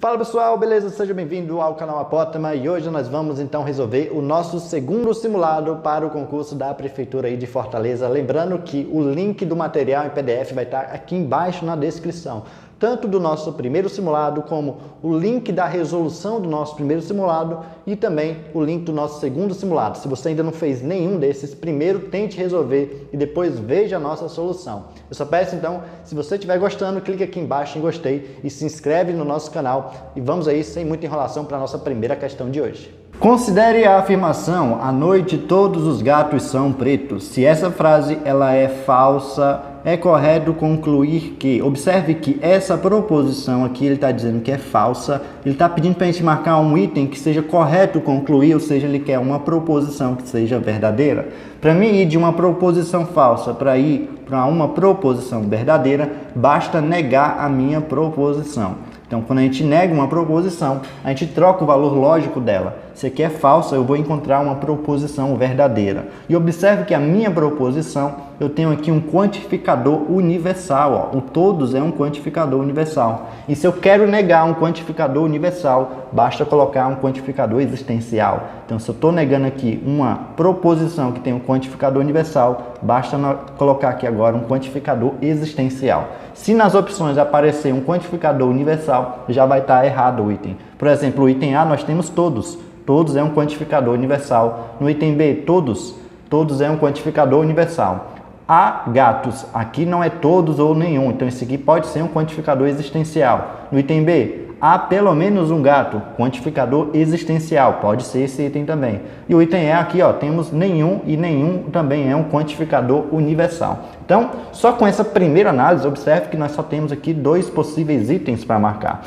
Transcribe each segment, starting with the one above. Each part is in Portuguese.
Fala pessoal, beleza? Seja bem-vindo ao canal Apótema e hoje nós vamos então resolver o nosso segundo simulado para o concurso da Prefeitura aí de Fortaleza. Lembrando que o link do material em PDF vai estar aqui embaixo na descrição, tanto do nosso primeiro simulado como o link da resolução do nosso primeiro simulado e também o link do nosso segundo simulado. Se você ainda não fez nenhum desses, primeiro tente resolver e depois veja a nossa solução. Eu só peço então, se você estiver gostando, clique aqui embaixo em gostei e se inscreve no nosso canal e vamos aí sem muita enrolação para a nossa primeira questão de hoje. Considere a afirmação: à noite todos os gatos são pretos. Se essa frase ela é falsa, é correto concluir que, observe que essa proposição aqui ele está dizendo que é falsa, ele está pedindo para a gente marcar um item que seja correto concluir, ou seja, ele quer uma proposição que seja verdadeira. Para mim ir de uma proposição falsa para ir para uma proposição verdadeira, basta negar a minha proposição. Então, quando a gente nega uma proposição, a gente troca o valor lógico dela. Se aqui é falsa, eu vou encontrar uma proposição verdadeira. E observe que a minha proposição, eu tenho aqui um quantificador universal. Ó. O todos é um quantificador universal. E se eu quero negar um quantificador universal, basta colocar um quantificador existencial. Então, se eu estou negando aqui uma proposição que tem um quantificador universal, basta colocar aqui agora um quantificador existencial. Se nas opções aparecer um quantificador universal, já vai estar errado o item. Por exemplo, o item A nós temos todos. Todos é um quantificador universal. No item B, todos é um quantificador universal. Há gatos, aqui não é todos ou nenhum, então esse aqui pode ser um quantificador existencial. No item B, há pelo menos um gato, quantificador existencial, pode ser esse item também. E o item E aqui, ó, temos nenhum e nenhum também é um quantificador universal. Então, só com essa primeira análise, observe que nós só temos aqui dois possíveis itens para marcar.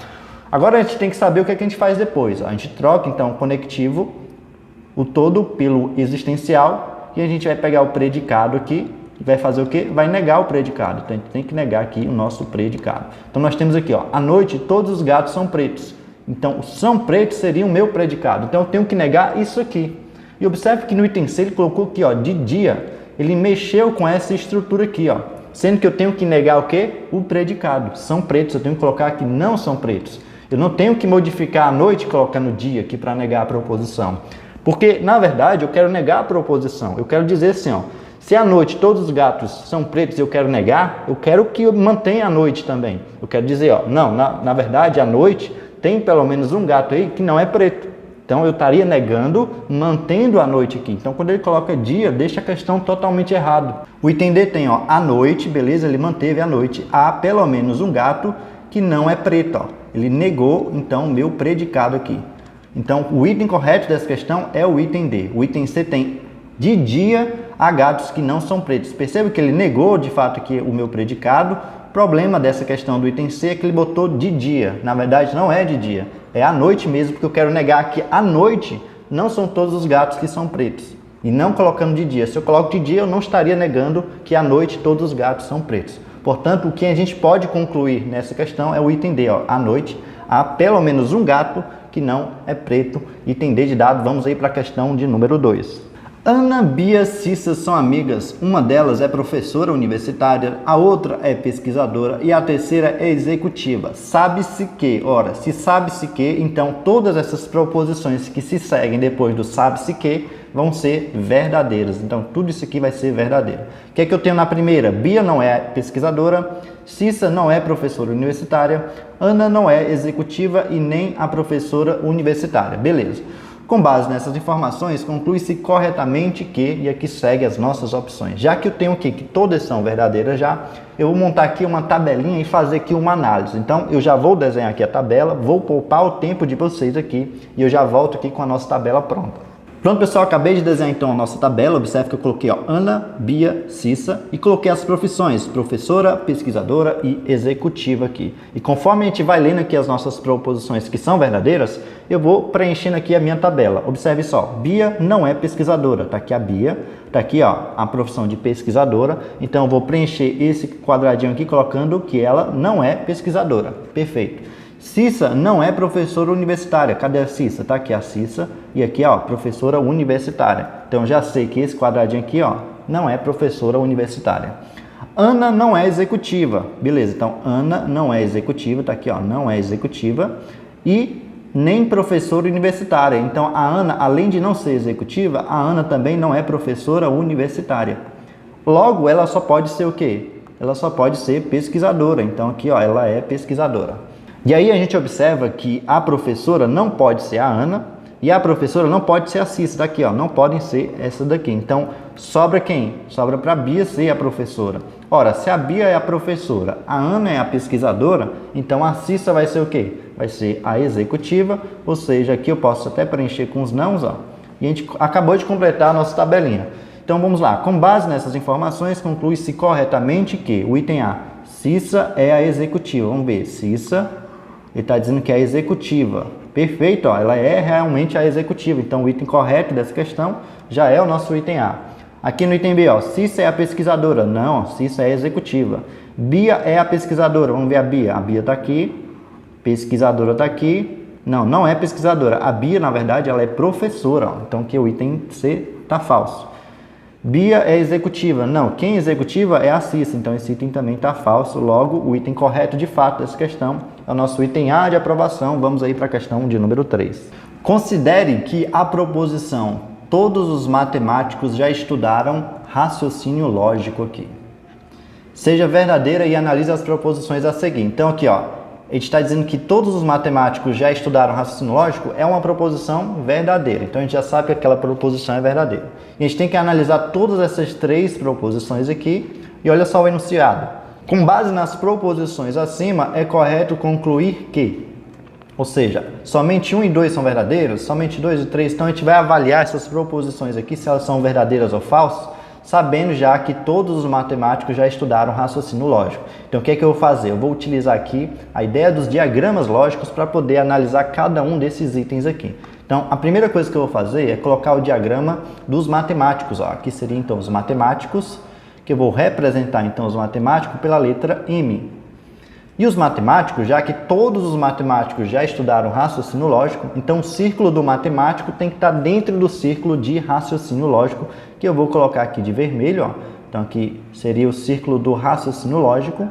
Agora a gente tem que saber o que a gente faz depois. A gente troca então o conectivo, o todo pelo existencial, e a gente vai pegar o predicado aqui, e vai fazer o quê? Vai negar o predicado. Então a gente tem que negar aqui o nosso predicado. Então nós temos aqui, ó, à noite todos os gatos são pretos. Então são pretos seria o meu predicado. Então eu tenho que negar isso aqui. E observe que no item C ele colocou aqui, ó, de dia. Ele mexeu com essa estrutura aqui, ó. Sendo que eu tenho que negar o quê? O predicado. São pretos, eu tenho que colocar aqui não são pretos. Eu não tenho que modificar a noite colocando dia aqui para negar a proposição. Porque, na verdade, eu quero negar a proposição. Eu quero dizer assim, ó, se à noite todos os gatos são pretos e eu quero negar, eu quero que eu mantenha a noite também. Eu quero dizer, ó, não, na verdade, à noite tem pelo menos um gato aí que não é preto. Então, eu estaria negando, mantendo a noite aqui. Então, quando ele coloca dia, deixa a questão totalmente errado. O item D tem, ó, à noite, beleza, ele manteve a noite. Há pelo menos um gato que não é preto, ó. Ele negou, então, o meu predicado aqui. Então, o item correto dessa questão é o item D. O item C tem de dia há gatos que não são pretos. Perceba que ele negou, de fato, aqui o meu predicado. O problema dessa questão do item C é que ele botou de dia. Na verdade, não é de dia. É à noite mesmo, porque eu quero negar que à noite não são todos os gatos que são pretos. E não colocando de dia. Se eu coloco de dia, eu não estaria negando que à noite todos os gatos são pretos. Portanto, o que a gente pode concluir nessa questão é o item D. Ó. À noite, há pelo menos um gato que não é preto. Item D de dado, vamos aí para a questão de número 2. Ana, Bia e Cissa são amigas. Uma delas é professora universitária, a outra é pesquisadora e a terceira é executiva. Sabe-se que, ora, se sabe-se que, então todas essas proposições que se seguem depois do sabe-se que vão ser verdadeiras. Então tudo isso aqui vai ser verdadeiro. O que é que eu tenho na primeira? Bia não é pesquisadora, Cissa não é professora universitária, Ana não é executiva e nem a professora universitária. Beleza. Com base nessas informações, conclui-se corretamente que, e aqui segue as nossas opções. Já que eu tenho aqui que todas são verdadeiras já, eu vou montar aqui uma tabelinha e fazer aqui uma análise. Então, eu já vou desenhar aqui a tabela, vou poupar o tempo de vocês aqui e eu já volto aqui com a nossa tabela pronta. Pronto, pessoal, acabei de desenhar então a nossa tabela. Observe que eu coloquei, ó, Ana, Bia, Cissa e coloquei as profissões, professora, pesquisadora e executiva aqui. E conforme a gente vai lendo aqui as nossas proposições que são verdadeiras, eu vou preenchendo aqui a minha tabela. Observe só, Bia não é pesquisadora, tá aqui a Bia, tá aqui, ó, a profissão de pesquisadora. Então eu vou preencher esse quadradinho aqui colocando que ela não é pesquisadora. Perfeito. Cissa não é professora universitária. Cadê a Cissa? Tá aqui a Cissa e aqui, ó, professora universitária. Então já sei que esse quadradinho aqui, ó, não é professora universitária. Ana não é executiva. Beleza, então Ana não é executiva, tá aqui, ó, não é executiva. e nem professora universitária. Então, a Ana, além de não ser executiva, a Ana também não é professora universitária. Logo, ela só pode ser o quê? Ela só pode ser pesquisadora. Então, aqui, ó, ela é pesquisadora. E aí a gente observa que a professora não pode ser a Ana e a professora não pode ser a Cissa. Daqui, ó, não podem ser essa daqui. Então, sobra quem? Sobra para a Bia ser a professora. Ora, se a Bia é a professora, a Ana é a pesquisadora, então a Cissa vai ser o quê? Vai ser a executiva, ou seja, aqui eu posso até preencher com os nãos, ó. E a gente acabou de completar a nossa tabelinha. Então vamos lá, com base nessas informações, conclui-se corretamente que o item A, Cissa é a executiva. Vamos ver, Cissa, ele está dizendo que é a executiva. Perfeito, ó, ela é realmente a executiva. Então o item correto dessa questão já é o nosso item A. Aqui no item B, ó, Cissa é a pesquisadora. Não, Cissa é a executiva. Bia é a pesquisadora. Vamos ver a Bia. A Bia está aqui. Pesquisadora está aqui. Não, não é pesquisadora. A Bia, na verdade, ela é professora. Ó. Então, aqui o item C está falso. Bia é executiva. Não, quem é executiva é a Cissa. Então, esse item também está falso. Logo, o item correto, de fato, dessa questão é o nosso item A de aprovação. Vamos aí para a questão de número 3. Considere que a proposição todos os matemáticos já estudaram raciocínio lógico aqui seja verdadeira e analise as proposições a seguir. Então aqui, ó, a gente está dizendo que todos os matemáticos já estudaram raciocínio lógico, é uma proposição verdadeira. Então a gente já sabe que aquela proposição é verdadeira. E a gente tem que analisar todas essas três proposições aqui e olha só o enunciado. Com base nas proposições acima, é correto concluir que, ou seja, somente 1 e 2 são verdadeiros, somente 2 e 3. Então a gente vai avaliar essas proposições aqui, se elas são verdadeiras ou falsas, sabendo já que todos os matemáticos já estudaram raciocínio lógico. Então o que é que eu vou fazer? Eu vou utilizar aqui a ideia dos diagramas lógicos para poder analisar cada um desses itens aqui. Então a primeira coisa que eu vou fazer é colocar o diagrama dos matemáticos. Ó. Aqui seriam então os matemáticos, que eu vou representar então os matemáticos pela letra M. E os matemáticos, já que todos os matemáticos já estudaram raciocínio lógico, então o círculo do matemático tem que estar dentro do círculo de raciocínio lógico, que eu vou colocar aqui de vermelho. Ó. Então aqui seria o círculo do raciocínio lógico.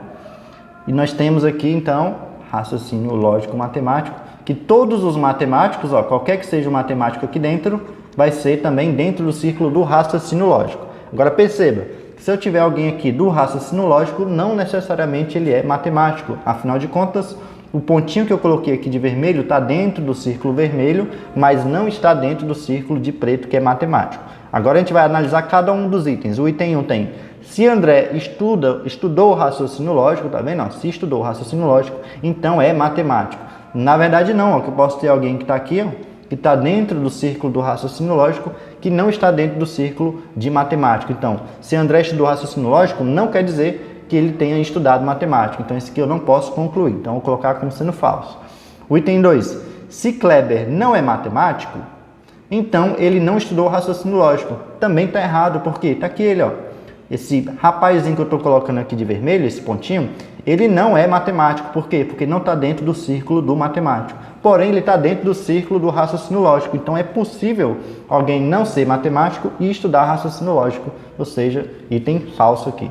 E nós temos aqui então raciocínio lógico matemático, que todos os matemáticos, ó, qualquer que seja o matemático aqui dentro, vai ser também dentro do círculo do raciocínio lógico. Agora perceba, se eu tiver alguém aqui do raciocínio lógico, não necessariamente ele é matemático. Afinal de contas, o pontinho que eu coloquei aqui de vermelho está dentro do círculo vermelho, mas não está dentro do círculo de preto, que é matemático. Agora a gente vai analisar cada um dos itens. O item 1 tem, se André estudou o raciocínio lógico, tá vendo? Se estudou o raciocínio lógico, então é matemático. Na verdade não, ó, que eu posso ter alguém que está aqui, ó, que está dentro do círculo do raciocínio lógico, que não está dentro do círculo de matemática. Então, se André estudou raciocínio lógico, não quer dizer que ele tenha estudado matemática. Então, esse aqui eu não posso concluir. Então, eu vou colocar como sendo falso. O item 2. Se Kleber não é matemático, então ele não estudou raciocínio lógico. Também está errado, porque está aqui ele, ó. Esse rapazinho que eu estou colocando aqui de vermelho, esse pontinho, ele não é matemático. Por quê? Porque não está dentro do círculo do matemático. Porém, ele está dentro do círculo do raciocínio lógico. Então, é possível alguém não ser matemático e estudar raciocínio lógico. Ou seja, item falso aqui.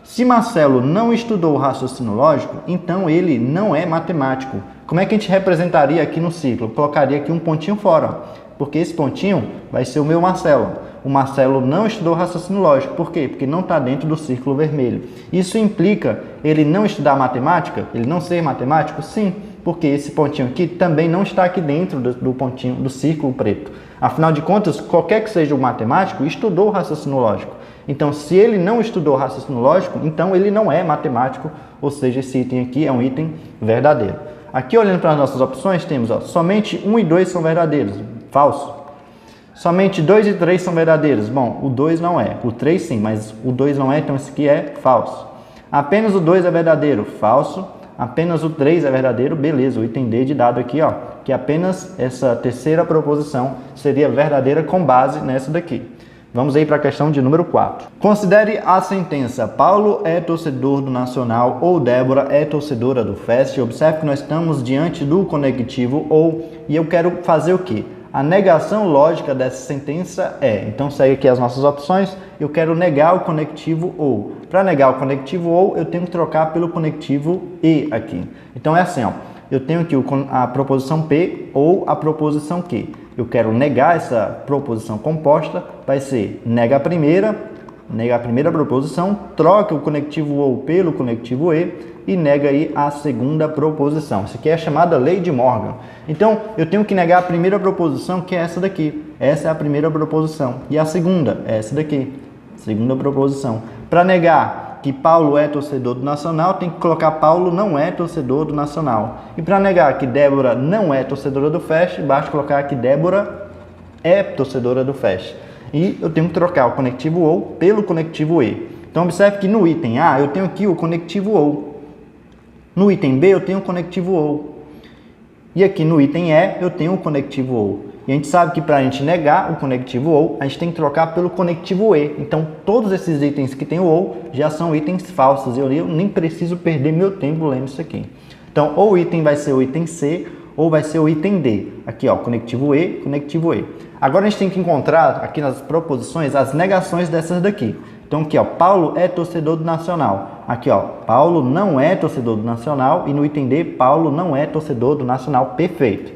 Se Marcelo não estudou raciocínio lógico, então ele não é matemático. Como é que a gente representaria aqui no ciclo? Eu colocaria aqui um pontinho fora, ó, porque esse pontinho vai ser o meu Marcelo. O Marcelo não estudou raciocínio lógico. Por quê? Porque não está dentro do círculo vermelho. Isso implica ele não estudar matemática? Ele não ser matemático? Sim, porque esse pontinho aqui também não está aqui dentro do pontinho do círculo preto. Afinal de contas, qualquer que seja o matemático, estudou raciocínio lógico. Então, se ele não estudou raciocínio lógico, então ele não é matemático, ou seja, esse item aqui é um item verdadeiro. Aqui, olhando para as nossas opções, temos, ó, somente 1 e 2 são verdadeiros. Falso. Somente 2 e 3 são verdadeiros. Bom, o 2 não é. O 3 sim, mas o 2 não é, então esse aqui é falso. Apenas o 2 é verdadeiro. Falso. Apenas o 3 é verdadeiro. Beleza, o item D de dado aqui, ó, que apenas essa terceira proposição seria verdadeira com base nessa daqui. Vamos aí para a questão de número 4. Considere a sentença: Paulo é torcedor do Nacional ou Débora é torcedora do Fest. Observe que nós estamos diante do conectivo ou, e eu quero fazer o quê? A negação lógica dessa sentença é, então segue aqui as nossas opções, eu quero negar o conectivo ou. Para negar o conectivo ou, eu tenho que trocar pelo conectivo e aqui. Então é assim, ó, eu tenho aqui a proposição P ou a proposição Q. Eu quero negar essa proposição composta, vai ser nega a primeira proposição, troca o conectivo OU pelo conectivo e nega aí a segunda proposição. Isso aqui é a chamada lei de Morgan. Então, eu tenho que negar a primeira proposição, que é essa daqui. Essa é a primeira proposição. E a segunda é essa daqui, segunda proposição. Para negar que Paulo é torcedor do Nacional, tem que colocar Paulo não é torcedor do Nacional. E para negar que Débora não é torcedora do Fest, basta colocar que Débora é torcedora do Fest. E eu tenho que trocar o conectivo OU pelo conectivo E. Então, observe que no item A, eu tenho aqui o conectivo OU. No item B, eu tenho o conectivo OU. E aqui no item E, eu tenho o conectivo OU. E a gente sabe que para a gente negar o conectivo OU, a gente tem que trocar pelo conectivo E. Então, todos esses itens que tem o OU já são itens falsos. Eu nem preciso perder meu tempo lendo isso aqui. Então, ou o item vai ser o item C, ou vai ser o item D. Aqui, ó, conectivo E, conectivo E. Agora a gente tem que encontrar aqui nas proposições as negações dessas daqui. Então aqui, ó, Paulo é torcedor do Nacional. Aqui, ó, Paulo não é torcedor do Nacional. E no item D, Paulo não é torcedor do Nacional. Perfeito.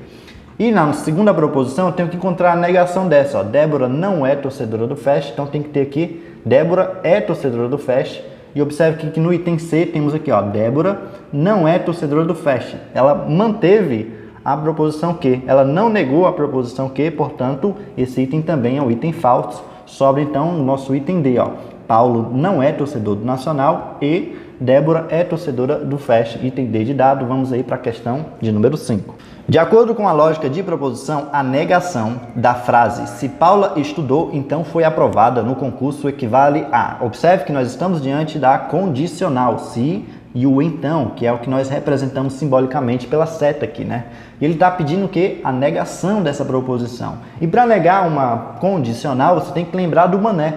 E na segunda proposição eu tenho que encontrar a negação dessa, ó. Débora não é torcedora do Fest. Então tem que ter aqui, Débora é torcedora do Fest. E observe que no item C temos aqui, ó, Débora não é torcedora do Fest. Ela manteve a proposição Q. Ela não negou a proposição Q, portanto, esse item também é um item falso. Sobra, então, o nosso item D. Ó. Paulo não é torcedor do Nacional e Débora é torcedora do Fest. Item D de dado. Vamos aí para a questão de número 5. De acordo com a lógica de proposição, a negação da frase "se Paula estudou, então foi aprovada no concurso" equivale a... Observe que nós estamos diante da condicional, se e o então, que é o que nós representamos simbolicamente pela seta aqui, né? E ele está pedindo o quê? A negação dessa proposição. E para negar uma condicional, você tem que lembrar do mané.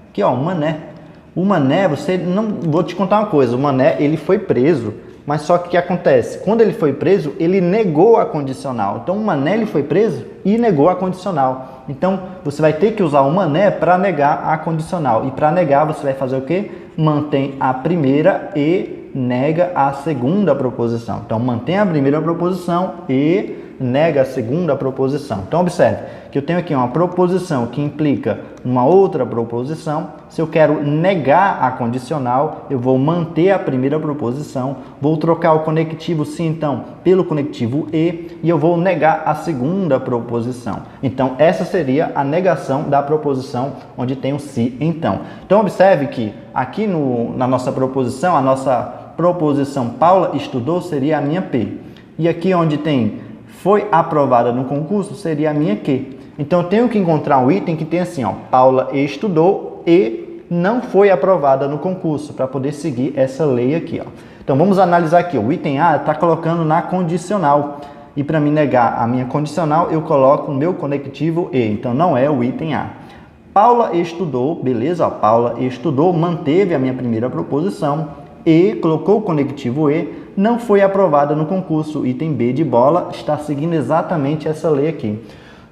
Aqui, ó, o mané. O mané, você não... Vou te contar uma coisa, o mané, ele foi preso, mas só que o que acontece? Quando ele foi preso, ele negou a condicional. Então, o mané, ele foi preso e negou a condicional. Então, você vai ter que usar o mané para negar a condicional. E para negar, você vai fazer o quê? Mantém a primeira e nega a segunda proposição. Então, mantém a primeira proposição e nega a segunda proposição. Então, observe que eu tenho aqui uma proposição que implica uma outra proposição. Se eu quero negar a condicional, eu vou manter a primeira proposição, vou trocar o conectivo se, então, pelo conectivo e eu vou negar a segunda proposição. Então, essa seria a negação da proposição onde tem o se, então. Então, observe que aqui na nossa proposição, a nossa proposição Paula estudou seria a minha P. E aqui onde tem foi aprovada no concurso seria a minha Q. Então, eu tenho que encontrar um item que tem assim, ó, Paula estudou e não foi aprovada no concurso, para poder seguir essa lei aqui, ó. Então, vamos analisar aqui. O item A está colocando na condicional. E para me negar a minha condicional, eu coloco o meu conectivo E. Então, não é o item A. Paula estudou, beleza? Ó, Paula estudou, manteve a minha primeira proposição e colocou o conectivo E, não foi aprovada no concurso. Item B de bola está seguindo exatamente essa lei aqui.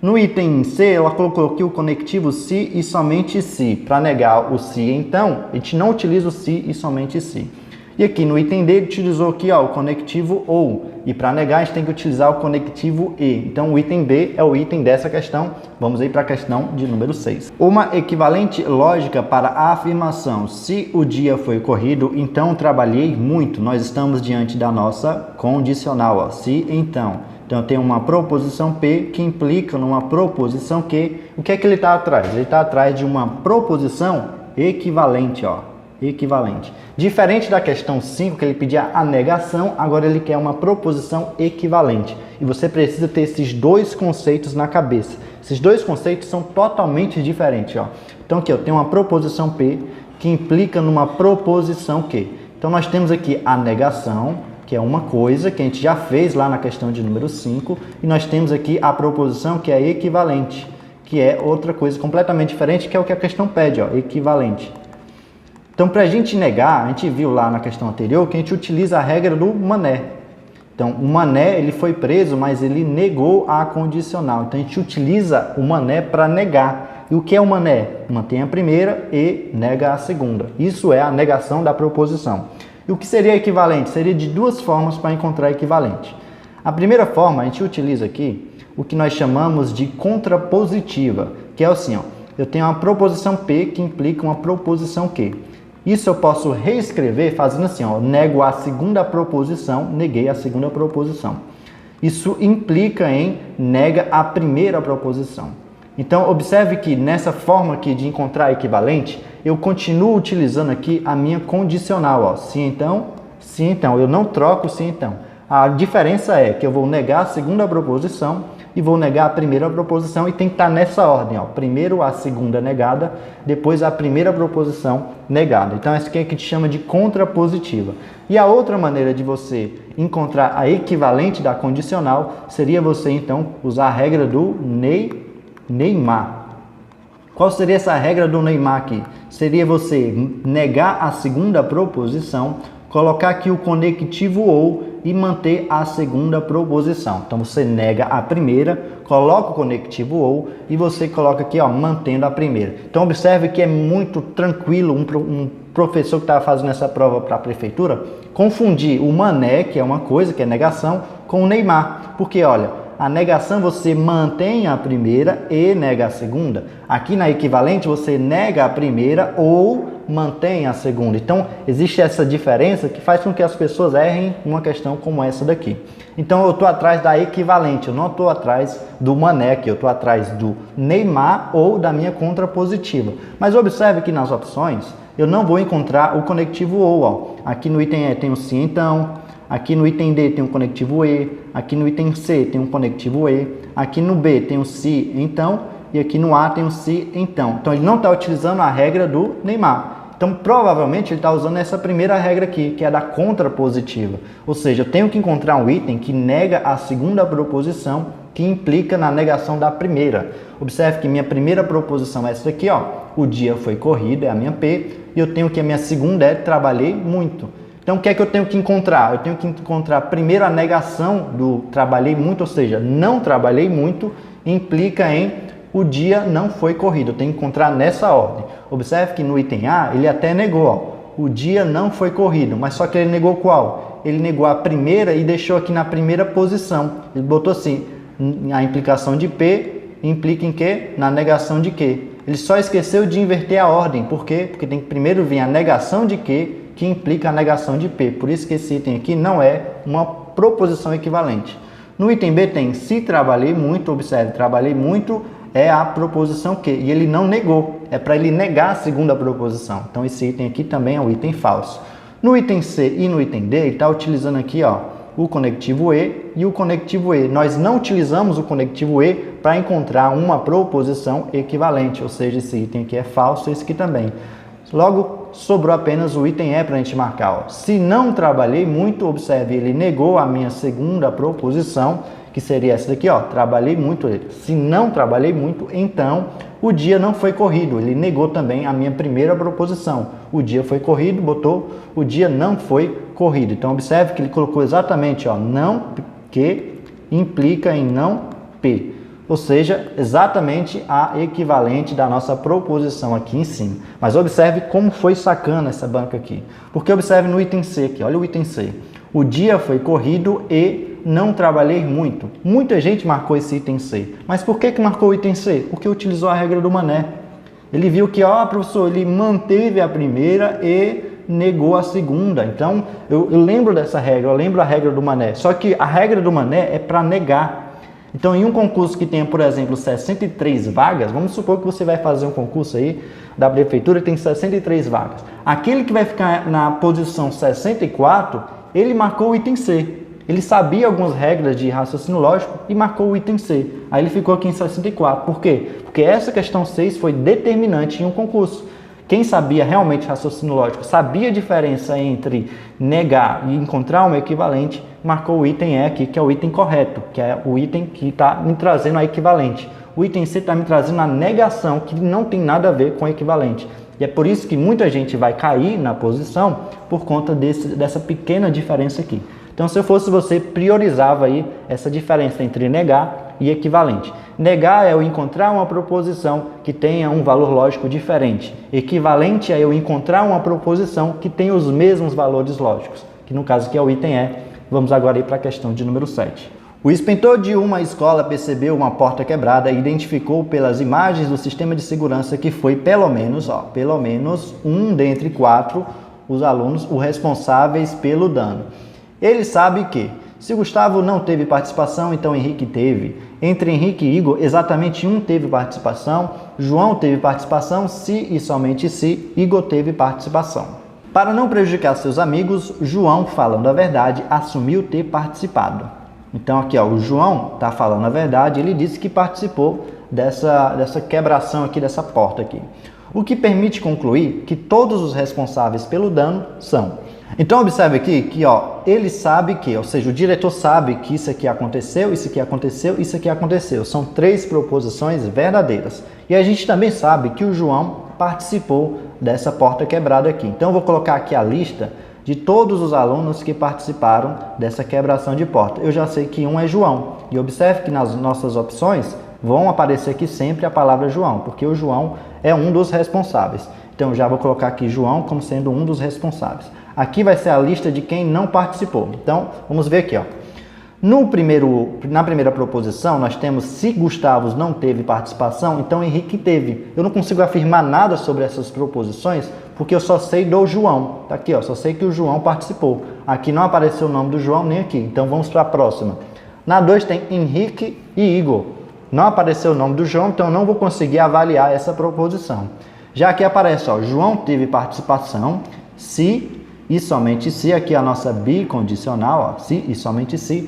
No item C, ela colocou aqui o conectivo se e somente se. Para negar o se, então, a gente não utiliza o se e somente se. E aqui no item D, ele utilizou aqui, ó, o conectivo ou. E para negar, a gente tem que utilizar o conectivo e. Então, o item B é o item dessa questão. Vamos aí para a questão de número 6. Uma equivalente lógica para a afirmação "se o dia foi corrido, então trabalhei muito". Nós estamos diante da nossa condicional, ó, se, então. Então, eu tenho uma proposição P que implica numa proposição Q. O que é que ele está atrás? Ele está atrás de uma proposição equivalente, ó. Equivalente. Diferente da questão 5, que ele pedia a negação, agora ele quer uma proposição equivalente. E você precisa ter esses dois conceitos na cabeça. Esses dois conceitos são totalmente diferentes, ó. Então, aqui eu tenho uma proposição P que implica numa proposição Q. Então, nós temos aqui a negação, que é uma coisa que a gente já fez lá na questão de número 5, e nós temos aqui a proposição que é equivalente, que é outra coisa completamente diferente, que é o que a questão pede, ó, equivalente. Então, para a gente negar, a gente viu lá na questão anterior que a gente utiliza a regra do mané. Então, o mané, ele foi preso, mas ele negou a condicional. Então, a gente utiliza o mané para negar. E o que é o mané? Mantém a primeira e nega a segunda. Isso é a negação da proposição. E o que seria equivalente? Seria de duas formas para encontrar equivalente. A primeira forma, a gente utiliza aqui o que nós chamamos de contrapositiva, que é assim, ó, eu tenho uma proposição P que implica uma proposição Q. Isso eu posso reescrever fazendo assim, ó, nego a segunda proposição, neguei a segunda proposição. Isso implica em nega a primeira proposição. Então, observe que nessa forma aqui de encontrar equivalente, eu continuo utilizando aqui a minha condicional, ó, sim, então, eu não troco sim, então. A diferença é que eu vou negar a segunda proposição e vou negar a primeira proposição e tem que estar nessa ordem, ó. Primeiro a segunda negada, depois a primeira proposição negada. Então, essa aqui é que a gente chama de contrapositiva. E a outra maneira de você encontrar a equivalente da condicional seria você, então, usar a regra do Neymar. Qual seria essa regra do Neymar aqui? Seria você negar a segunda proposição, colocar aqui o conectivo ou e manter a segunda proposição. Então, você nega a primeira, coloca o conectivo ou e você coloca aqui, ó, mantendo a primeira. Então, observe que é muito tranquilo um professor que estava fazendo essa prova para a prefeitura confundir o mané, que é uma coisa, que é negação, com o Neymar. Porque, olha, a negação você mantém a primeira e nega a segunda. Aqui na equivalente você nega a primeira ou mantém a segunda. Então, existe essa diferença que faz com que as pessoas errem uma questão como essa daqui. Então, eu estou atrás da equivalente, eu não estou atrás do mané aqui, eu estou atrás do Neymar ou da minha contrapositiva. Mas observe que nas opções, eu não vou encontrar o conectivo ou, ó. Aqui no item E tem o sim, então. Aqui no item D tem um conectivo E, aqui no item C tem um conectivo E, aqui no B tem um se, então, e aqui no A tem um se, então. Então, ele não está utilizando a regra do Neymar. Então, provavelmente, ele está usando essa primeira regra aqui, que é da contrapositiva. Ou seja, eu tenho que encontrar um item que nega a segunda proposição, que implica na negação da primeira. Observe que minha primeira proposição é essa daqui, ó. O dia foi corrido, é a minha P, e eu tenho que a minha segunda é trabalhei muito. Então, o que é que eu tenho que encontrar? Eu tenho que encontrar primeiro a negação do trabalhei muito, ou seja, não trabalhei muito, implica em o dia não foi corrido. Eu tenho que encontrar nessa ordem. Observe que no item A, ele até negou, ó, o dia não foi corrido, mas só que ele negou qual? Ele negou a primeira e deixou aqui na primeira posição. Ele botou assim, a implicação de P implica em quê? Na negação de Q. Ele só esqueceu de inverter a ordem. Por quê? Porque tem que primeiro vir a negação de Q, que implica a negação de P. Por isso que esse item aqui não é uma proposição equivalente. No item B tem se trabalhei muito, observe, trabalhei muito é a proposição Q, e ele não negou, é para ele negar a segunda proposição. Então esse item aqui também é um item falso. No item C e no item D, ele está utilizando aqui, ó, o conectivo E e o conectivo E. Nós não utilizamos o conectivo E para encontrar uma proposição equivalente, ou seja, esse item aqui é falso, esse aqui também. Logo, sobrou apenas o item E para a gente marcar. Ó. Se não trabalhei muito, observe, ele negou a minha segunda proposição, que seria essa daqui, ó, trabalhei muito. Se não trabalhei muito, então o dia não foi corrido. Ele negou também a minha primeira proposição. O dia foi corrido, botou o dia não foi corrido. Então, observe que ele colocou exatamente, ó, não que implica em não P. Ou seja, exatamente a equivalente da nossa proposição aqui em cima. Mas observe como foi sacana essa banca aqui. Porque observe no item C aqui, olha o item C. O dia foi corrido e não trabalhei muito. Muita gente marcou esse item C. Mas por que marcou o item C? Porque utilizou a regra do mané. Ele viu que, ó, professor, ele manteve a primeira e negou a segunda. Então, eu lembro dessa regra, eu lembro a regra do mané. Só que a regra do mané é para negar. Então, em um concurso que tenha, por exemplo, 63 vagas, vamos supor que você vai fazer um concurso aí da prefeitura que tem 63 vagas. Aquele que vai ficar na posição 64, ele marcou o item C. Ele sabia algumas regras de raciocínio lógico e marcou o item C. Aí ele ficou aqui em 64. Por quê? Porque essa questão 6 foi determinante em um concurso. Quem sabia realmente raciocínio lógico, sabia a diferença entre negar e encontrar um equivalente, marcou o item E aqui, que é o item correto, que é o item que está me trazendo a equivalente. O item C está me trazendo a negação, que não tem nada a ver com equivalente. E é por isso que muita gente vai cair na posição por conta dessa pequena diferença aqui. Então, se eu fosse você, priorizava aí essa diferença entre negar e equivalente. Negar é eu encontrar uma proposição que tenha um valor lógico diferente. Equivalente é eu encontrar uma proposição que tenha os mesmos valores lógicos, que no caso aqui é o item E. Vamos agora ir para a questão de número 7. O inspetor de uma escola percebeu uma porta quebrada e identificou pelas imagens do sistema de segurança que foi pelo menos um dentre 4 os alunos os responsáveis pelo dano. Ele sabe que, se Gustavo não teve participação, então Henrique teve. Entre Henrique e Igor, exatamente um teve participação, João teve participação, se e somente se Igor teve participação. Para não prejudicar seus amigos, João, falando a verdade, assumiu ter participado. Então aqui, o João está falando a verdade, ele disse que participou dessa quebração aqui, dessa porta aqui. O que permite concluir que todos os responsáveis pelo dano são. Então observe aqui que ele sabe que, ou seja, o diretor sabe que isso aqui aconteceu, isso aqui aconteceu, isso aqui aconteceu. São 3 proposições verdadeiras. E a gente também sabe que o João participou dessa porta quebrada aqui. Então eu vou colocar aqui a lista de todos os alunos que participaram dessa quebração de porta. Eu já sei que um é João. E observe que nas nossas opções vão aparecer aqui sempre a palavra João, porque o João é um dos responsáveis. Então já vou colocar aqui João como sendo um dos responsáveis. Aqui vai ser a lista de quem não participou. Então vamos ver aqui. Na primeira proposição nós temos se Gustavo não teve participação, então Henrique teve. Eu não consigo afirmar nada sobre essas proposições porque eu só sei do João. Tá aqui, só sei que o João participou. Aqui não apareceu o nome do João nem aqui. Então vamos para a próxima. Na 2 tem Henrique e Igor. Não apareceu o nome do João, então eu não vou conseguir avaliar essa proposição. Já aqui aparece, João teve participação, se e somente se, aqui a nossa bicondicional, se e somente se,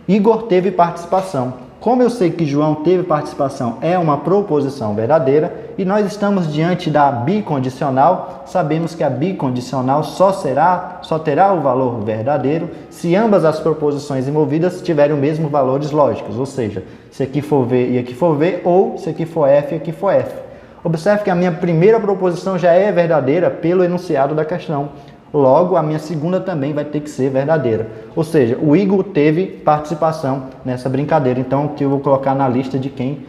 Igor teve participação. Como eu sei que João teve participação é uma proposição verdadeira e nós estamos diante da bicondicional, sabemos que a bicondicional só terá o valor verdadeiro se ambas as proposições envolvidas tiverem os mesmos valores lógicos, ou seja, se aqui for V e aqui for V, ou se aqui for F e aqui for F. Observe que a minha primeira proposição já é verdadeira pelo enunciado da questão. Logo, a minha segunda também vai ter que ser verdadeira. Ou seja, o Igor teve participação nessa brincadeira. Então, aqui eu vou colocar na lista de quem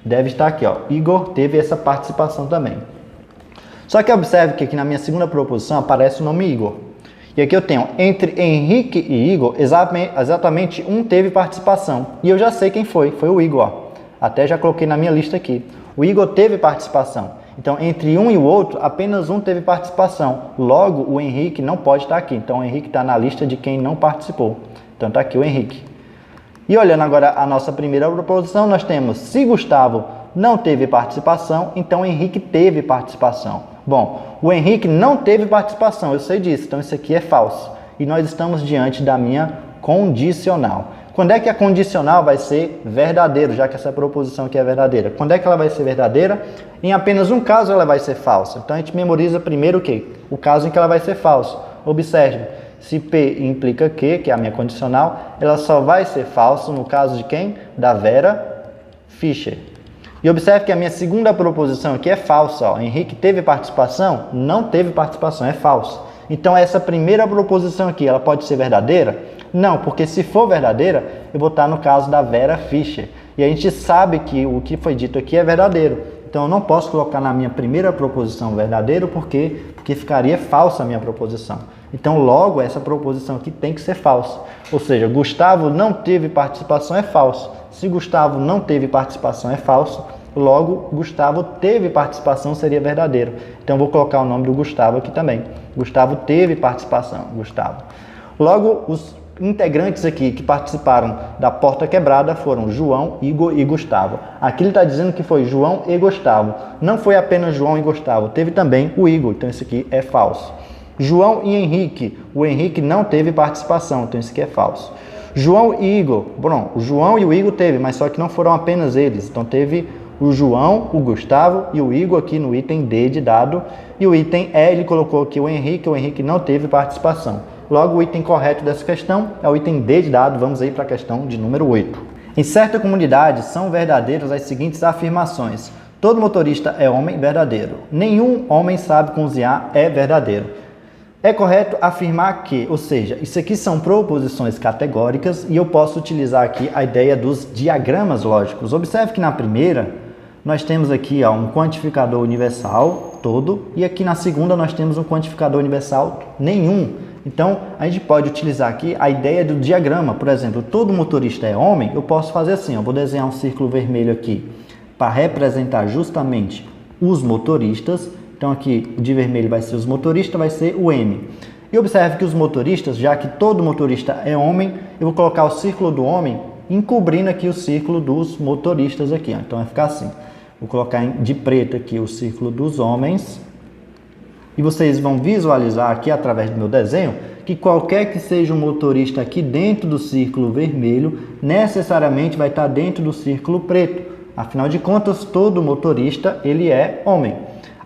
deve estar aqui. Igor teve essa participação também. Só que observe que aqui na minha segunda proposição aparece o nome Igor. E aqui eu tenho, entre Henrique e Igor, exatamente um teve participação. E eu já sei quem foi o Igor. Até já coloquei na minha lista aqui. O Igor teve participação. Então, entre um e o outro, apenas um teve participação. Logo, o Henrique não pode estar aqui. Então, o Henrique está na lista de quem não participou. Então, está aqui o Henrique. E olhando agora a nossa primeira proposição, nós temos, se Gustavo não teve participação, então o Henrique teve participação. Bom, o Henrique não teve participação, eu sei disso. Então, isso aqui é falso. E nós estamos diante da minha condicional. Quando é que a condicional vai ser verdadeira, já que essa proposição aqui é verdadeira? Quando é que ela vai ser verdadeira? Em apenas um caso ela vai ser falsa. Então a gente memoriza primeiro o quê? O caso em que ela vai ser falsa. Observe, se P implica Q, que é a minha condicional, ela só vai ser falsa no caso de quem? Da Vera Fischer. E observe que a minha segunda proposição aqui é falsa. Henrique teve participação? Não teve participação, é falso. Então essa primeira proposição aqui, ela pode ser verdadeira? Não, porque se for verdadeira, eu vou estar no caso da Vera Fischer. E a gente sabe que o que foi dito aqui é verdadeiro. Então eu não posso colocar na minha primeira proposição verdadeiro, porque ficaria falsa a minha proposição. Então logo essa proposição aqui tem que ser falsa. Ou seja, Gustavo não teve participação é falso. Se Gustavo não teve participação é falso, logo Gustavo teve participação seria verdadeiro. Então eu vou colocar o nome do Gustavo aqui também. Gustavo teve participação, Gustavo. Logo, os integrantes aqui que participaram da porta quebrada foram João, Igor e Gustavo. Aqui ele está dizendo que foi João e Gustavo. Não foi apenas João e Gustavo, teve também o Igor. Então isso aqui é falso. João e Henrique. O Henrique não teve participação, então isso aqui é falso. João e Igor. Bom, o João e o Igor teve, mas só que não foram apenas eles. Então teve o João, o Gustavo e o Igor aqui no item D de dado. E o item E ele colocou aqui o Henrique não teve participação. Logo, o item correto dessa questão é o item D de dado. Vamos aí para a questão de número 8. Em certa comunidade, são verdadeiras as seguintes afirmações. Todo motorista é homem, verdadeiro. Nenhum homem sabe cozinhar, é verdadeiro. É correto afirmar que, ou seja, isso aqui são proposições categóricas e eu posso utilizar aqui a ideia dos diagramas lógicos. Observe que na primeira, nós temos aqui um quantificador universal, todo, e aqui na segunda nós temos um quantificador universal, nenhum. Então, a gente pode utilizar aqui a ideia do diagrama. Por exemplo, todo motorista é homem, eu posso fazer assim, eu vou desenhar um círculo vermelho aqui para representar justamente os motoristas. Então, aqui o de vermelho vai ser os motoristas, vai ser o M. E observe que os motoristas, já que todo motorista é homem, eu vou colocar o círculo do homem encobrindo aqui o círculo dos motoristas aqui. Ó. Então, vai ficar assim. Vou colocar de preto aqui o círculo dos homens. E vocês vão visualizar aqui, através do meu desenho, que qualquer que seja o motorista aqui dentro do círculo vermelho, necessariamente vai estar dentro do círculo preto. Afinal de contas, todo motorista, ele é homem.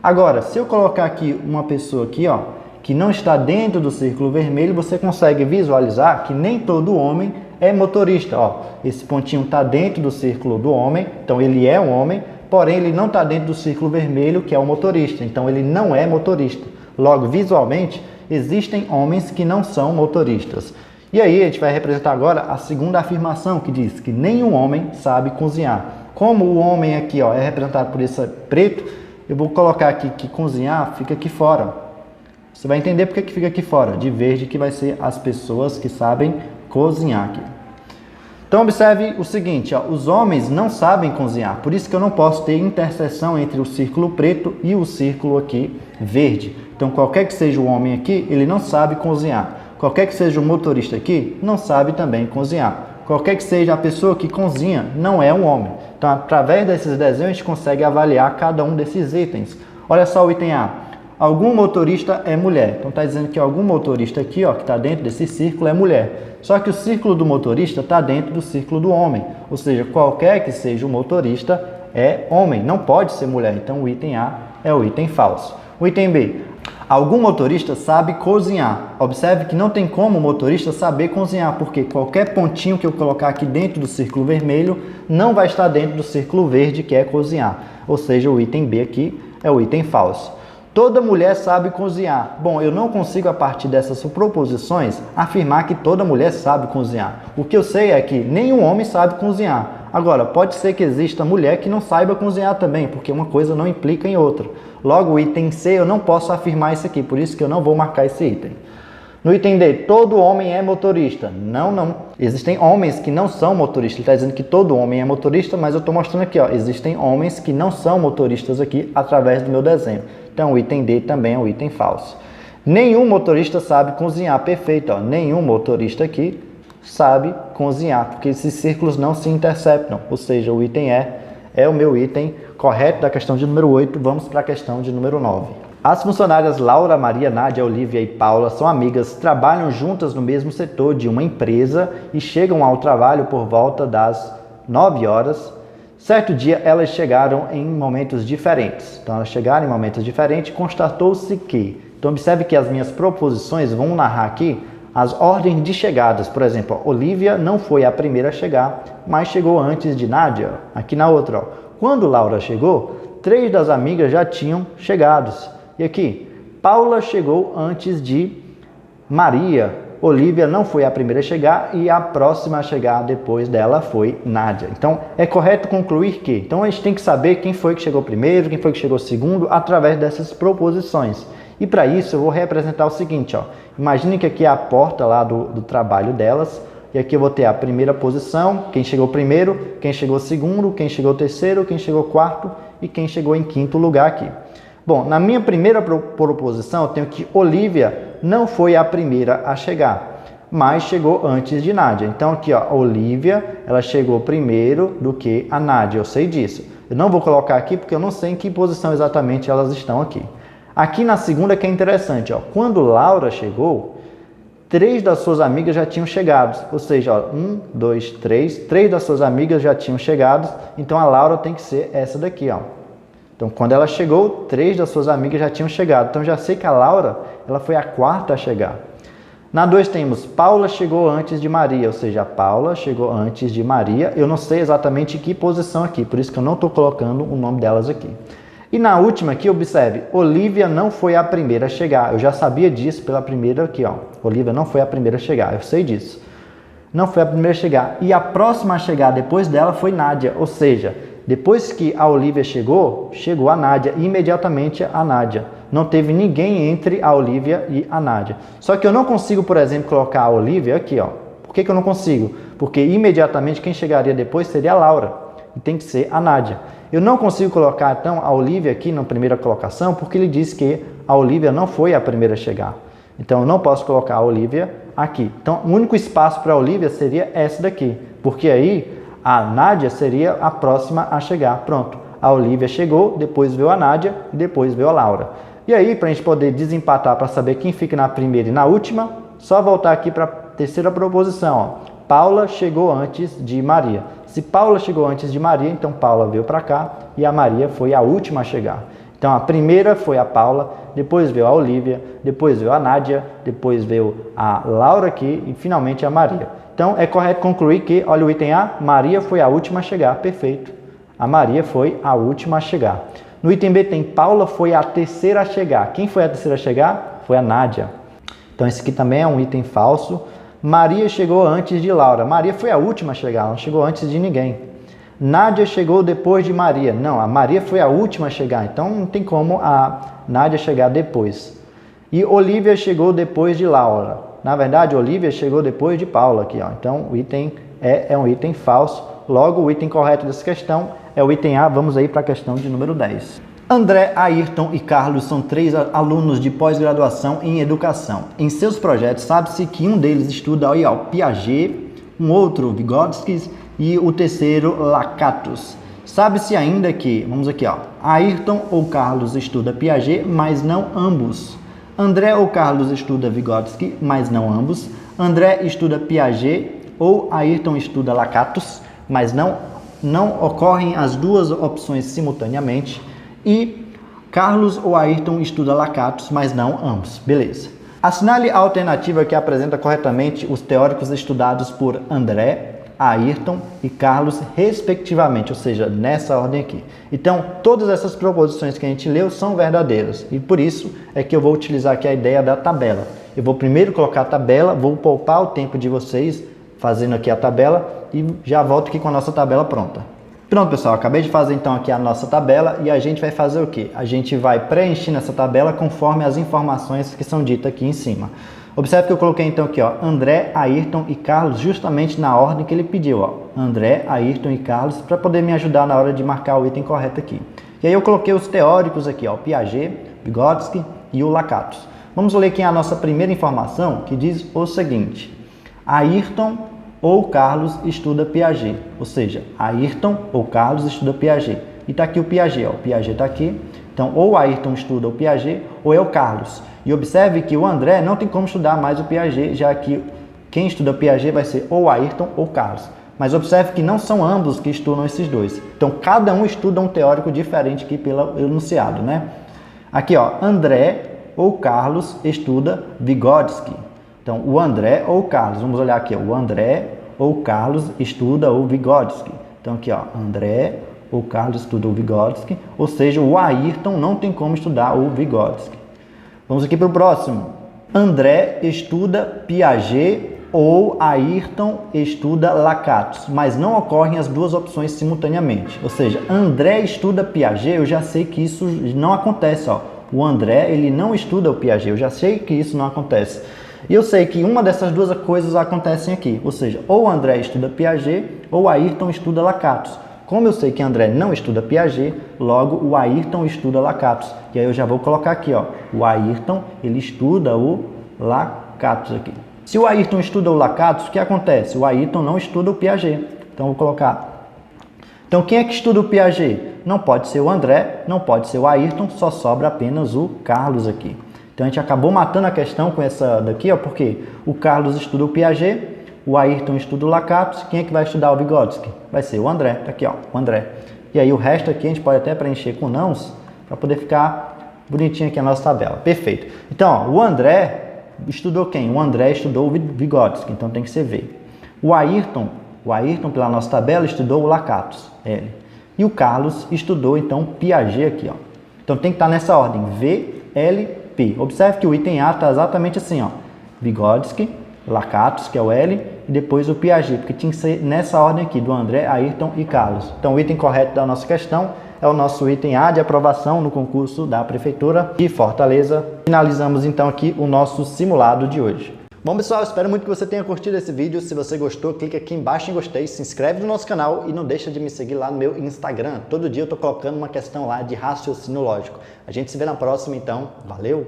Agora, se eu colocar aqui uma pessoa aqui, ó, que não está dentro do círculo vermelho, você consegue visualizar que nem todo homem é motorista. Ó, esse pontinho está dentro do círculo do homem, então ele é um homem, porém ele não está dentro do círculo vermelho, que é o motorista, então ele não é motorista. Logo, visualmente, existem homens que não são motoristas. E aí a gente vai representar agora a segunda afirmação, que diz que nenhum homem sabe cozinhar. Como o homem aqui, ó, é representado por esse preto, eu vou colocar aqui que cozinhar fica aqui fora. Você vai entender porque que fica aqui fora, de verde, que vai ser as pessoas que sabem cozinhar aqui. Então, observe o seguinte, ó, os homens não sabem cozinhar, por isso que eu não posso ter interseção entre o círculo preto e o círculo aqui verde. Então, qualquer que seja o homem aqui, ele não sabe cozinhar. Qualquer que seja o motorista aqui, não sabe também cozinhar. Qualquer que seja a pessoa que cozinha, não é um homem. Então, através desses desenhos, a gente consegue avaliar cada um desses itens. Olha só o item A. Algum motorista é mulher. Então, está dizendo que algum motorista aqui, ó, que está dentro desse círculo, é mulher. Só que o círculo do motorista está dentro do círculo do homem. Ou seja, qualquer que seja o motorista é homem, não pode ser mulher. Então, o item A é o item falso. O item B. Algum motorista sabe cozinhar. Observe que não tem como o motorista saber cozinhar, porque qualquer pontinho que eu colocar aqui dentro do círculo vermelho não vai estar dentro do círculo verde, que é cozinhar. Ou seja, o item B aqui é o item falso. Toda mulher sabe cozinhar. Bom, eu não consigo, a partir dessas proposições, afirmar que toda mulher sabe cozinhar. O que eu sei é que nenhum homem sabe cozinhar. Agora, pode ser que exista mulher que não saiba cozinhar também, porque uma coisa não implica em outra. Logo, o item C, eu não posso afirmar isso aqui, por isso que eu não vou marcar esse item. No item D, todo homem é motorista. Não. Existem homens que não são motoristas. Ele está dizendo que todo homem é motorista, mas eu estou mostrando aqui, ó, existem homens que não são motoristas aqui através do meu desenho. Então, o item D também é um item falso. Nenhum motorista sabe cozinhar. Perfeito, ó. Nenhum motorista aqui sabe cozinhar, porque esses círculos não se interceptam. Ou seja, o item E é o meu item correto da questão de número 8. Vamos para a questão de número 9. As funcionárias Laura, Maria, Nádia, Olivia e Paula são amigas, trabalham juntas no mesmo setor de uma empresa e chegam ao trabalho por volta das 9 horas. Certo dia, elas chegaram em momentos diferentes. Então, elas chegaram em momentos diferentes, constatou-se que... Então, observe que as minhas proposições vão narrar aqui as ordens de chegadas. Por exemplo, ó, Olivia não foi a primeira a chegar, mas chegou antes de Nádia. Aqui na outra, ó, quando Laura chegou, 3 das amigas já tinham chegado. E aqui, Paula chegou antes de Maria. Olivia não foi a primeira a chegar e a próxima a chegar depois dela foi Nádia. Então, é correto concluir que... Então, a gente tem que saber quem foi que chegou primeiro, quem foi que chegou segundo, através dessas proposições. E para isso, eu vou representar o seguinte, ó. Imagine que aqui é a porta lá do trabalho delas. E aqui eu vou ter a primeira posição, quem chegou primeiro, quem chegou segundo, quem chegou terceiro, quem chegou quarto e quem chegou em quinto lugar aqui. Bom, na minha primeira proposição, eu tenho que Olivia não foi a primeira a chegar, mas chegou antes de Nádia. Então, aqui, ó, Olivia, ela chegou primeiro do que a Nádia, eu sei disso. Eu não vou colocar aqui porque eu não sei em que posição exatamente elas estão aqui. Aqui na segunda que é interessante, ó, quando Laura chegou, 3 das suas amigas já tinham chegado. Ou seja, ó, 1, 2, 3 das suas amigas já tinham chegado, então a Laura tem que ser essa daqui, ó. Então, quando ela chegou, 3 das suas amigas já tinham chegado. Então, já sei que a Laura, ela foi a quarta a chegar. Na 2 temos, Paula chegou antes de Maria, ou seja, a Paula chegou antes de Maria. Eu não sei exatamente que posição aqui, por isso que eu não estou colocando o nome delas aqui. E na última aqui, observe, Olivia não foi a primeira a chegar. Eu já sabia disso pela primeira aqui, ó. Olivia não foi a primeira a chegar, eu sei disso. Não foi a primeira a chegar. E a próxima a chegar depois dela foi Nádia, ou seja... Depois que a Olivia chegou a Nádia, imediatamente a Nádia. Não teve ninguém entre a Olivia e a Nádia. Só que eu não consigo, por exemplo, colocar a Olivia aqui, ó. Por que eu não consigo? Porque imediatamente quem chegaria depois seria a Laura. E tem que ser a Nádia. Eu não consigo colocar, então, a Olivia aqui na primeira colocação, porque ele diz que a Olivia não foi a primeira a chegar. Então, eu não posso colocar a Olivia aqui. Então, o único espaço para a Olivia seria essa daqui. Porque aí, a Nádia seria a próxima a chegar. Pronto. A Olivia chegou, depois veio a Nádia e depois veio a Laura. E aí, para a gente poder desempatar, para saber quem fica na primeira e na última, só voltar aqui para a terceira proposição. Ó. Paula chegou antes de Maria. Se Paula chegou antes de Maria, então Paula veio para cá e a Maria foi a última a chegar. Então, a primeira foi a Paula, depois veio a Olivia, depois veio a Nádia, depois veio a Laura aqui e finalmente a Maria. Então, é correto concluir que, olha o item A, Maria foi a última a chegar. Perfeito. A Maria foi a última a chegar. No item B tem Paula foi a terceira a chegar. Quem foi a terceira a chegar? Foi a Nádia. Então, esse aqui também é um item falso. Maria chegou antes de Laura. Maria foi a última a chegar, não chegou antes de ninguém. Nádia chegou depois de Maria. Não, a Maria foi a última a chegar, então não tem como a Nádia chegar depois. E Olivia chegou depois de Laura. Na verdade, Olivia chegou depois de Paula aqui, ó. Então, o item é um item falso. Logo, o item correto dessa questão é o item A. Vamos aí para a questão de número 10. André, Ayrton e Carlos são 3 alunos de pós-graduação em educação. Em seus projetos, sabe-se que um deles estuda o Piaget, um outro Vygotsky e o terceiro Lakatos. Sabe-se ainda que, vamos aqui, ó, Ayrton ou Carlos estuda Piaget, mas não ambos. André ou Carlos estuda Vygotsky, mas não ambos. André estuda Piaget ou Ayrton estuda Lakatos, mas não ocorrem as duas opções simultaneamente. E Carlos ou Ayrton estuda Lakatos, mas não ambos. Beleza. Assinale a alternativa que apresenta corretamente os teóricos estudados por André, Ayrton e Carlos, respectivamente, ou seja, nessa ordem aqui. Então, todas essas proposições que a gente leu são verdadeiras. E por isso é que eu vou utilizar aqui a ideia da tabela. Eu vou primeiro colocar a tabela, vou poupar o tempo de vocês fazendo aqui a tabela e já volto aqui com a nossa tabela pronta. Pronto, pessoal, acabei de fazer então aqui a nossa tabela e a gente vai fazer o quê? A gente vai preencher essa tabela conforme as informações que são ditas aqui em cima. Observe que eu coloquei então aqui, ó, André, Ayrton e Carlos justamente na ordem que ele pediu, ó. André, Ayrton e Carlos, para poder me ajudar na hora de marcar o item correto aqui. E aí eu coloquei os teóricos aqui, ó, Piaget, Vygotsky e o Lakatos. Vamos ler aqui a nossa primeira informação que diz o seguinte: Ayrton ou Carlos estuda Piaget, ou seja, Ayrton ou Carlos estuda Piaget. E está aqui o Piaget, ó, o Piaget está aqui. Então, ou Ayrton estuda o Piaget, ou é o Carlos. E observe que o André não tem como estudar mais o Piaget, já que quem estuda Piaget vai ser ou Ayrton ou Carlos. Mas observe que não são ambos que estudam esses dois. Então, cada um estuda um teórico diferente aqui pelo enunciado, né? Aqui, ó, André ou Carlos estuda Vygotsky. Então, o André ou Carlos, vamos olhar aqui, ó, o André ou Carlos estuda o Vygotsky. Então, aqui, ó, André ou Carlos estuda o Vygotsky, ou seja, o Ayrton não tem como estudar o Vygotsky. Vamos aqui para o próximo. André estuda Piaget ou Ayrton estuda Lakatos, mas não ocorrem as duas opções simultaneamente. Ou seja, André estuda Piaget, eu já sei que isso não acontece, ó. O André, ele não estuda o Piaget, eu já sei que isso não acontece. E eu sei que uma dessas duas coisas acontecem aqui, ou seja, ou André estuda Piaget ou Ayrton estuda Lakatos. Como eu sei que André não estuda Piaget, logo o Ayrton estuda Lakatos. E aí eu já vou colocar aqui, ó, o Ayrton, ele estuda o Lakatos aqui. Se o Ayrton estuda o Lakatos, o que acontece? O Ayrton não estuda o Piaget. Então, eu vou colocar. Então, quem é que estuda o Piaget? Não pode ser o André, não pode ser o Ayrton, só sobra apenas o Carlos aqui. Então, a gente acabou matando a questão com essa daqui, ó, porque o Carlos estuda o Piaget, o Ayrton estuda o Lakatos. Quem é que vai estudar o Vygotsky? Vai ser o André. Tá aqui, ó, o André. E aí, o resto aqui a gente pode até preencher com nãos, para poder ficar bonitinho aqui a nossa tabela. Perfeito. Então, ó, o André estudou quem? O André estudou o Vygotsky, então tem que ser V. O Ayrton, pela nossa tabela, estudou o Lakatos, L. E o Carlos estudou, então, Piaget aqui, ó. Então, tem que estar nessa ordem, V, L, P. Observe que o item A está exatamente assim, ó. Vygotsky, Lakatos, que é o L, e depois o Piaget, porque tinha que ser nessa ordem aqui, do André, Ayrton e Carlos. Então o item correto da nossa questão é o nosso item A de aprovação no concurso da Prefeitura de Fortaleza. Finalizamos então aqui o nosso simulado de hoje. Bom pessoal, espero muito que você tenha curtido esse vídeo. Se você gostou, clica aqui embaixo em gostei, se inscreve no nosso canal e não deixa de me seguir lá no meu Instagram. Todo dia eu estou colocando uma questão lá de raciocínio lógico. A gente se vê na próxima então. Valeu!